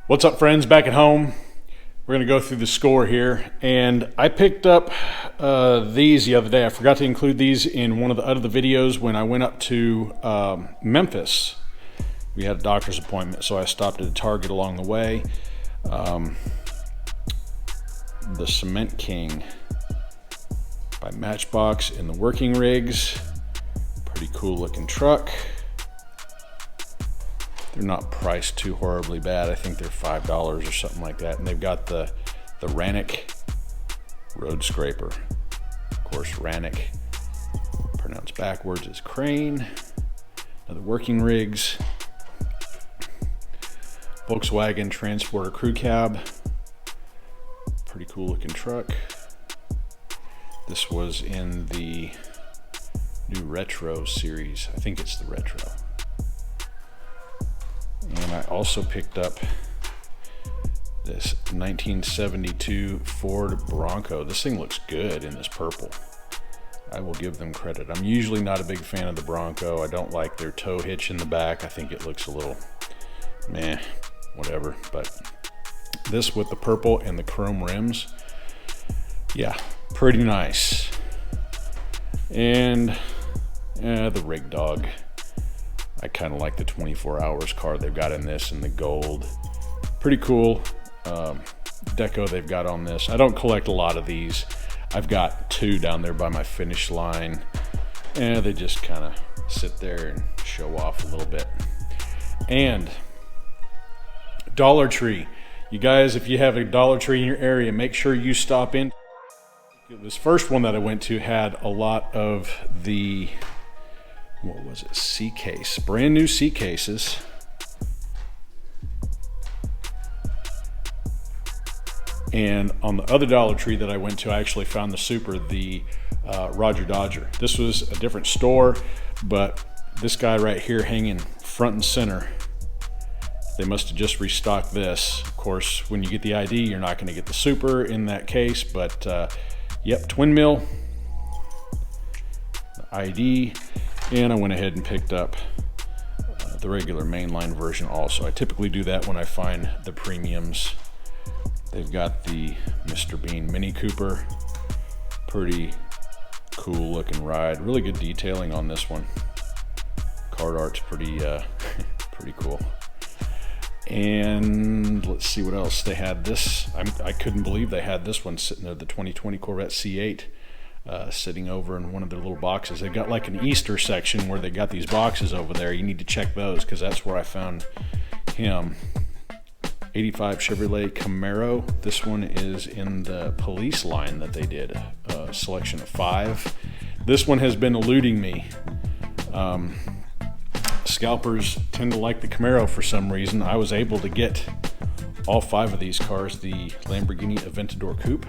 What's up, friends? Back at home. We're going to go through the score here. And I picked up these the other day. I forgot to include these in one of the other videos when I went up to Memphis. We had a doctor's appointment, so I stopped at a Target along the way. The Cement King by Matchbox in the working rigs. Pretty cool looking truck. They're not priced too horribly bad. I think they're $5 or something like that. And they've got the Ranec road scraper. Of course, Ranec, pronounced backwards, is crane. Another working rigs. Volkswagen Transporter crew cab. Pretty cool looking truck. This was in the new Retro series. I think it's the Retro. And I also picked up this 1972 Ford Bronco. This thing looks good in this purple. I will give them credit. I'm usually not a big fan of the Bronco. I don't like their tow hitch in the back. I think it looks a little meh, whatever. But this with the purple and the chrome rims, yeah, pretty nice. And the Rig Dog. I kind of like the 24 hours car they've got in this, and the gold. Pretty cool deco they've got on this. I don't collect a lot of these. I've got two down there by my finish line. And they just kind of sit there and show off a little bit. And Dollar Tree. You guys, if you have a Dollar Tree in your area, make sure you stop in. This first one that I went to had a lot of the, what was it, C-case, brand new C-cases. And on the other Dollar Tree that I went to, I actually found the Super, the Roger Dodger. This was a different store, but this guy right here hanging front and center, they must have just restocked this. Of course, when you get the ID, you're not going to get the Super in that case, but yep, twin mill, the ID. And I went ahead and picked up the regular mainline version also. I typically do that when I find the premiums. They've got the Mr. Bean Mini Cooper. Pretty cool looking ride. Really good detailing on this one. Card art's pretty pretty cool. And let's see what else. They had this. I couldn't believe they had this one sitting there, the 2020 Corvette C8. Sitting over in one of their little boxes. They've got like an Easter section where they got these boxes over there. You need to check those because that's where I found him. 85 Chevrolet Camaro. This one is in the police line that they did. A selection of 5. This one has been eluding me. Scalpers tend to like the Camaro for some reason. I was able to get all 5 of these cars. The Lamborghini Aventador Coupe.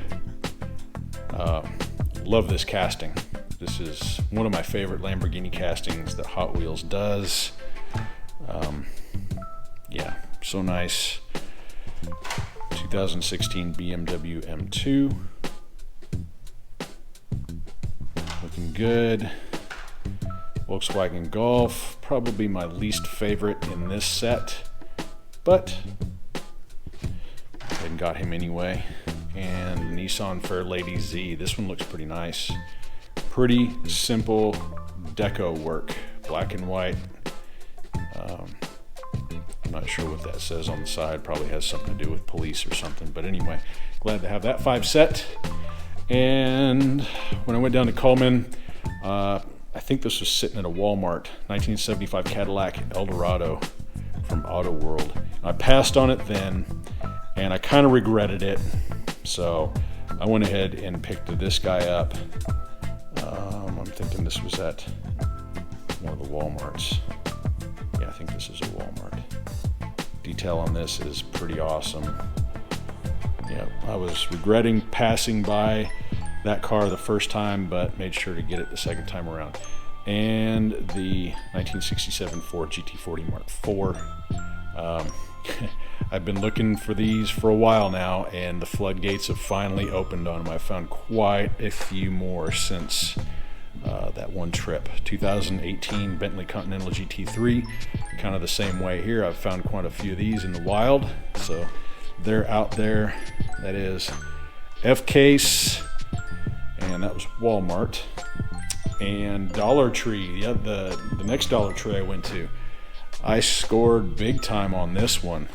Love this casting. This is one of my favorite Lamborghini castings that Hot Wheels does. Yeah, so nice. 2016 BMW M2. Looking good. Volkswagen Golf, probably my least favorite in this set, but I got him anyway. And Nissan Fairlady Z. This one looks pretty nice. Pretty simple deco work. Black and white. I'm not sure what that says on the side. Probably has something to do with police or something. But anyway, glad to have that 5 set. And when I went down to Coleman, I think this was sitting at a Walmart. 1975 Cadillac Eldorado from Auto World. I passed on it then, and I kind of regretted it. So I went ahead and picked this guy up. I'm thinking this was at one of the Walmarts. Yeah, I think this is a Walmart. Detail on this is pretty awesome. Yeah, I was regretting passing by that car the first time, but made sure to get it the second time around. And the 1967 Ford GT40 Mark IV. I've been looking for these for a while now, and the floodgates have finally opened on them. I found quite a few more since that one trip. 2018 Bentley Continental GT3, kind of the same way here. I've found quite a few of these in the wild, So they're out there. That is F-Case, and that was Walmart. And Dollar Tree, yeah, the next Dollar Tree I went to, I scored big time on this one.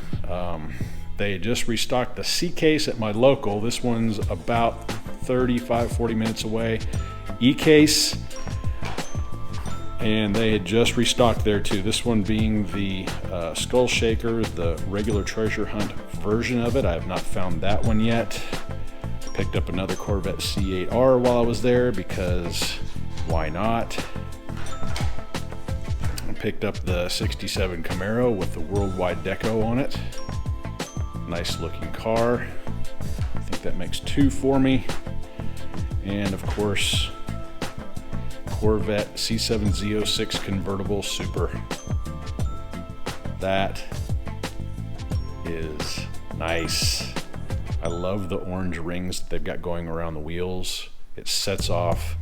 They had just restocked the C-Case at my local. This one's about 35-40 minutes away. E-Case, and they had just restocked there too. This one being the Skull Shaker, the regular treasure hunt version of it. I have not found that one yet. Picked up another Corvette C8R while I was there because why not? I picked up the 67 Camaro with the worldwide deco on it. Nice looking car. I think that makes two for me. And of course, Corvette C7 Z06 convertible super. That is nice. I love the orange rings that they've got going around the wheels. It sets off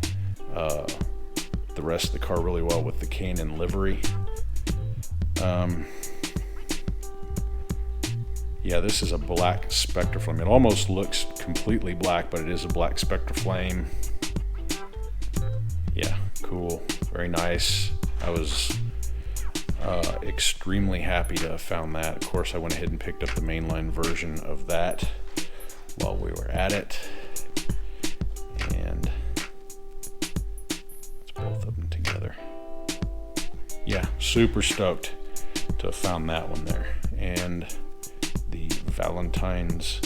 the rest of the car really well with the K&N livery. Yeah, this is a black Spectre Flame. It almost looks completely black, but it is a black Spectre Flame. Yeah, cool, very nice. I was extremely happy to have found that. Of course, I went ahead and picked up the mainline version of that while we were at it. And it's both of them together. Yeah, super stoked to have found that one there. And the Valentine's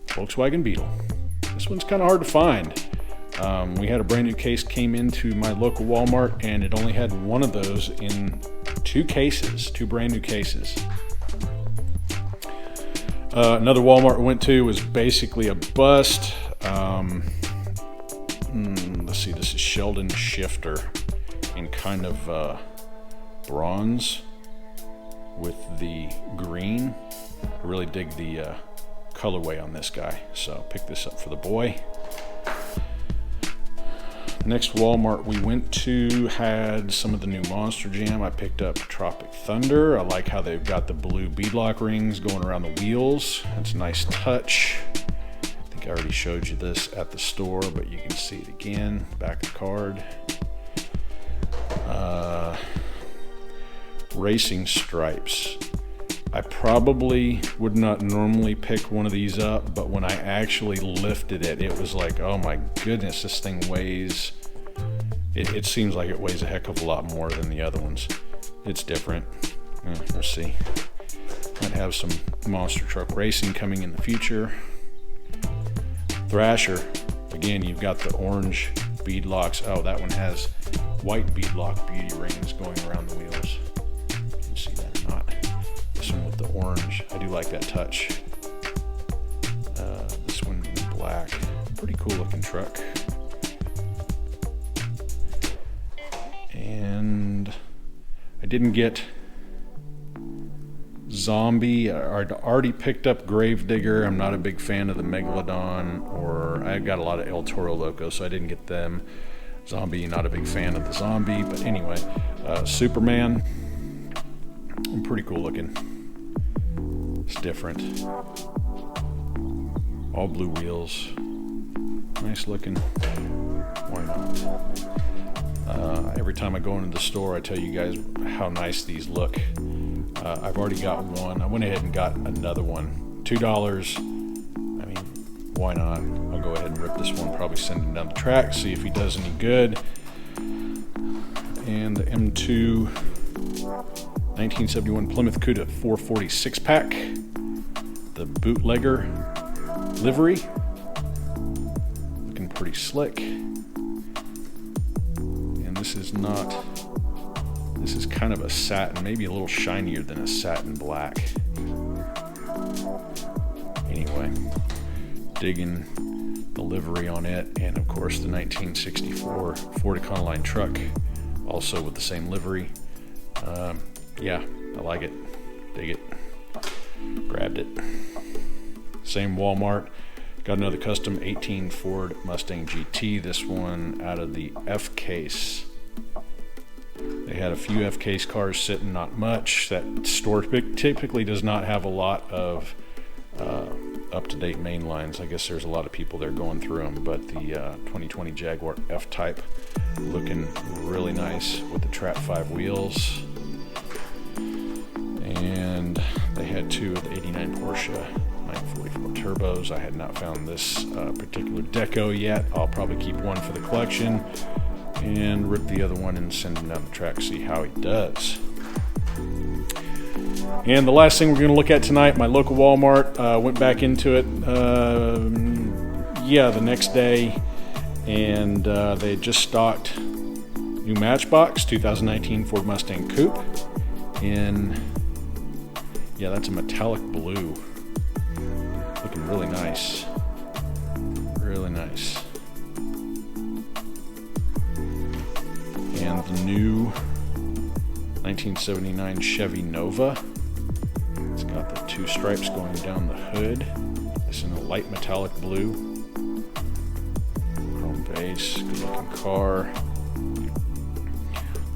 Volkswagen Beetle. This one's kind of hard to find. We had a brand new case came into my local Walmart, and it only had one of those in two brand new cases. Another Walmart we went to was basically a bust. Let's see, this is Sheldon Shifter in kind of bronze with the green. I really dig the colorway on this guy, so pick this up for the boy. Next Walmart we went to had some of the new Monster Jam. I picked up Tropic Thunder. I like how they've got the blue beadlock rings going around the wheels. That's a nice touch. I think I already showed you this at the store, but you can see it again. Back of the card. Racing Stripes. I probably would not normally pick one of these up, but when I actually lifted it, it was like, oh my goodness, this thing weighs, it seems like it weighs a heck of a lot more than the other ones. It's different. We'll see. Might have some monster truck racing coming in the future. Thrasher, again, you've got the orange beadlocks. Oh, that one has white beadlock beauty rings going around the wheels. You can see that or not. This one with the orange, I do like that touch. This one in black, pretty cool looking truck. And I didn't get Zombie. I already picked up Gravedigger. I'm not a big fan of the Megalodon, or I got a lot of El Toro Locos, so I didn't get them. Zombie, not a big fan of the Zombie, but anyway, Superman, pretty cool looking. It's different. All blue wheels. Nice looking. Why not? Every time I go into the store, I tell you guys how nice these look. I've already got one. I went ahead and got another one. $2. I mean, why not? I'll go ahead and rip this one, probably send him down the track, see if he does any good. And the M2 1971 Plymouth Cuda 446 pack. The bootlegger livery. Looking pretty slick. And this is not, this is kind of a satin, maybe a little shinier than a satin black. Anyway, digging the livery on it, and of course the 1964 Ford Econoline truck, also with the same livery. Yeah, I like it, dig it, grabbed it. Same Walmart, got another custom 18 Ford Mustang GT, this one out of the F-Case. I They had a few F-Case cars sitting, not much. That store typically does not have a lot of up-to-date main lines. I guess there's a lot of people there going through them, but the 2020 Jaguar F-Type looking really nice with the Trap 5 wheels. And they had two of the 89 Porsche 944 turbos. I had not found this particular deco yet. I'll probably keep one for the collection and rip the other one and send him down the track, see how he does. And the last thing we're going to look at tonight, my local Walmart. Went back into it, the next day, and they had just stocked new Matchbox 2019 Ford Mustang Coupe in, that's a metallic blue. Looking really nice. Really nice. And the new 1979 Chevy Nova. It's got the two stripes going down the hood. It's in a light metallic blue. Chrome base, good looking car.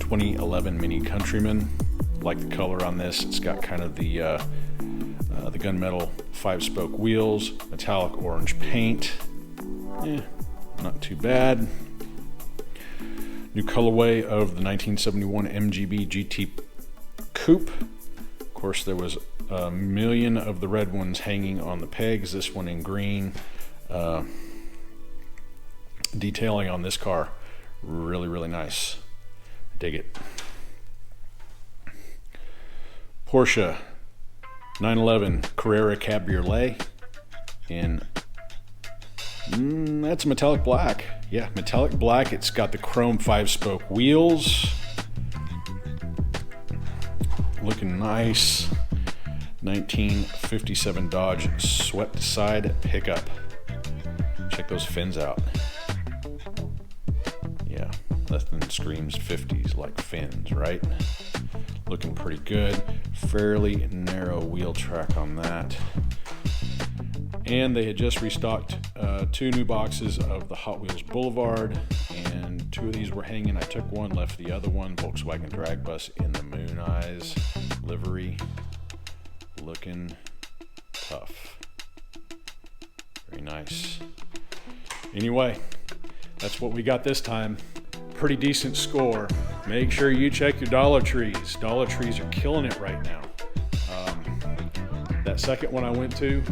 2011 Mini Countryman. Like the color on this. It's got kind of the gunmetal 5-spoke wheels, metallic orange paint. Not too bad. New colorway of the 1971 MGB GT Coupe. Of course, there was a million of the red ones hanging on the pegs. This one in green. Detailing on this car, really, really nice. Dig it. Porsche 911 Carrera Cabriolet in that's metallic black. Yeah, metallic black. It's got the chrome 5-spoke wheels. Looking nice. 1957 Dodge swept side pickup. Check those fins out. Yeah, nothing screams 50s like fins, right? Looking pretty good. Fairly narrow wheel track on that. And they had just restocked two new boxes of the Hot Wheels Boulevard, and two of these were hanging. I took one, left the other one. Volkswagen drag bus in the Moon Eyes livery. Looking tough. Very nice. Anyway, that's what we got this time. Pretty decent score. Make sure you check your Dollar Trees. Dollar Trees are killing it right now. That second one I went to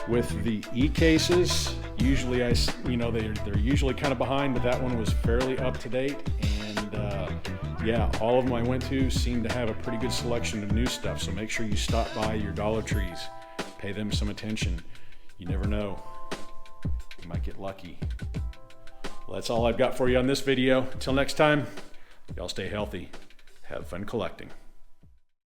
with the e-cases, usually they're usually kind of behind, but that one was fairly up to date. And all of them I went to seem to have a pretty good selection of new stuff. So make sure you stop by your Dollar Trees. Pay them some attention. You never know. You might get lucky. Well, that's all I've got for you on this video. Until next time, y'all stay healthy. Have fun collecting.